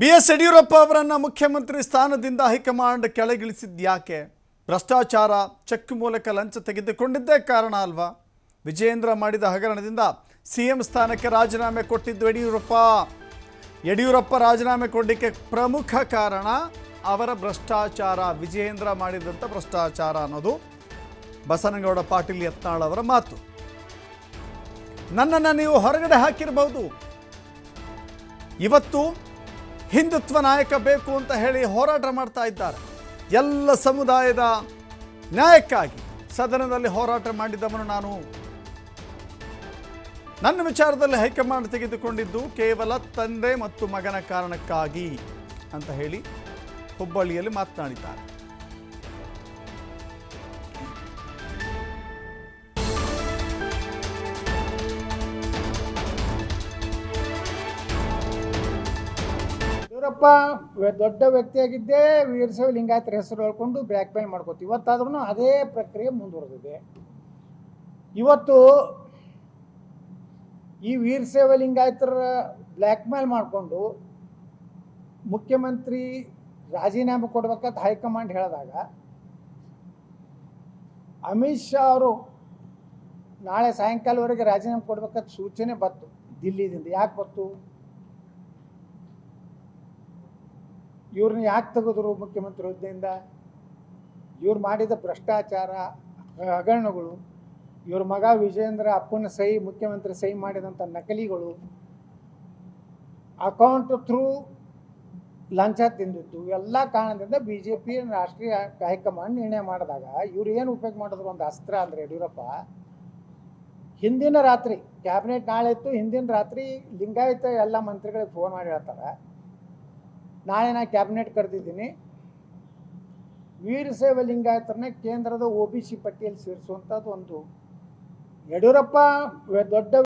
BS. Yediyurappa ಅವರನ್ನು ಮುಖ್ಯಮಂತ್ರಿ ಸ್ಥಾನದಿಂದ ಹೈಕಮಾಂಡ್ ಕೆಳಗಿಳಿಸಿದ್ಯಾಕೆ? ಭ್ರಷ್ಟಾಚಾರ, ಚೆಕ್ ಮೂಲಕ ಲಂಚ ತೆಗೆದುಕೊಂಡಿದ್ದೇ ಕಾರಣ ಅಲ್ವಾ? ವಿಜಯೇಂದ್ರ ಮಾಡಿದ ಹಗರಣದಿಂದ ಸಿಎಂ ಸ್ಥಾನಕ್ಕೆ ರಾಜೀನಾಮೆ ಕೊಟ್ಟಿದ್ದು ಯಡಿಯೂರಪ್ಪ ರಾಜೀನಾಮೆ ಕೊಡಲಿಕ್ಕೆ ಪ್ರಮುಖ ಕಾರಣ ಅವರ ಭ್ರಷ್ಟಾಚಾರ, ವಿಜಯೇಂದ್ರ ಮಾಡಿದಂಥ ಭ್ರಷ್ಟಾಚಾರ ಅನ್ನೋದು ಬಸನಗೌಡ ಪಾಟೀಲ್ ಯತ್ನಾಳ್ ಅವರ ಮಾತು. ನನ್ನನ್ನು ನೀವು ಹೊರಗಡೆ ಹಾಕಿರಬಹುದು, ಇವತ್ತು ಹಿಂದುತ್ವ ನಾಯಕ ಬೇಕು ಅಂತ ಹೇಳಿ ಹೋರಾಟ ಮಾಡ್ತಾ ಇದ್ದಾರೆ. ಎಲ್ಲ ಸಮುದಾಯದ ನ್ಯಾಯಕ್ಕಾಗಿ ಸದನದಲ್ಲಿ ಹೋರಾಟ ಮಾಡಿದವನು ನಾನು. ನನ್ನ ವಿಚಾರದಲ್ಲಿ ಹೈಕಮಾಂಡ್ ತೆಗೆದುಕೊಂಡಿದ್ದು ಕೇವಲ ತಂದೆ ಮತ್ತು ಮಗನ ಕಾರಣಕ್ಕಾಗಿ ಅಂತ ಹೇಳಿ ಹುಬ್ಬಳ್ಳಿಯಲ್ಲಿ ಮಾತನಾಡಿದ್ದಾರೆ. ಯಡಿಯೂರಪ್ಪ ದೊಡ್ಡ ವ್ಯಕ್ತಿಯಾಗಿದ್ದೇ ವೀರಶೈವ ಲಿಂಗಾಯತರ ಹೆಸರು ಹೇಳ್ಕೊಂಡು ಬ್ಲ್ಯಾಕ್ ಮೇಲ್ ಮಾಡ್ಕೋತೀವಿ. ಇವತ್ತಾದ್ರೂ ಅದೇ ಪ್ರಕ್ರಿಯೆ ಮುಂದುವರೆದಿದೆ. ಇವತ್ತು ಈ ವೀರಶೈವ ಲಿಂಗಾಯತರ ಬ್ಲ್ಯಾಕ್ ಮೇಲ್ ಮಾಡಿಕೊಂಡು ಮುಖ್ಯಮಂತ್ರಿ ರಾಜೀನಾಮೆ ಕೊಡ್ಬೇಕಂತ ಹೈಕಮಾಂಡ್ ಹೇಳಿದಾಗ ಅಮಿತ್ ಶಾ ಅವರು ನಾಳೆ ಸಾಯಂಕಾಲವರೆಗೆ ರಾಜೀನಾಮೆ ಕೊಡ್ಬೇಕಂತ ಸೂಚನೆ ಬಂತು ದಿಲ್ಲಿದಿಂದ. ಯಾಕೆ ಬಂತು? ಇವ್ರನ್ನ ಯಾಕೆ ತೆಗೆದ್ರು ಮುಖ್ಯಮಂತ್ರಿ ಹುದ್ದೆಯಿಂದ? ಇವ್ರು ಮಾಡಿದ ಭ್ರಷ್ಟಾಚಾರ, ಹಗರಣಗಳು, ಇವ್ರ ಮಗ ವಿಜಯೇಂದ್ರ ಅಪ್ಪನ ಸಹಿ, ಮುಖ್ಯಮಂತ್ರಿ ಸಹಿ ಮಾಡಿದಂಥ ನಕಲಿಗಳು, ಅಕೌಂಟ್ ಥ್ರೂ ಲಂಚ ತಿಂದಿತ್ತು, ಎಲ್ಲ ಕಾರಣದಿಂದ BJP ರಾಷ್ಟ್ರೀಯ ಹೈಕಮಾಂಡ್ ನಿರ್ಣಯ ಮಾಡಿದಾಗ ಇವ್ರು ಏನು ಉಪಯೋಗ ಮಾಡಿದ್ರು? ಒಂದು ಅಸ್ತ್ರ ಅಂದರೆ ಯಡಿಯೂರಪ್ಪ ಹಿಂದಿನ ರಾತ್ರಿ ಕ್ಯಾಬಿನೆಟ್ ನಾಳೆ ಇತ್ತು, ಹಿಂದಿನ ರಾತ್ರಿ ಲಿಂಗಾಯತ ಎಲ್ಲ ಮಂತ್ರಿಗಳಿಗೆ ಫೋನ್ ಮಾಡಿ ಹೇಳ್ತಾರೆ, ನಾಳೆ ನಾನು ಕ್ಯಾಬಿನೆಟ್ ಕರೆದಿದ್ದೀನಿ, ವೀರಶೈವ ಲಿಂಗಾಯತರನ್ನ ಕೇಂದ್ರದ OBC ಪಟ್ಟಿಯಲ್ಲಿ ಸೇರಿಸುವಂಥದ್ದು ಒಂದು. ಯಡಿಯೂರಪ್ಪ ದೊಡ್ಡ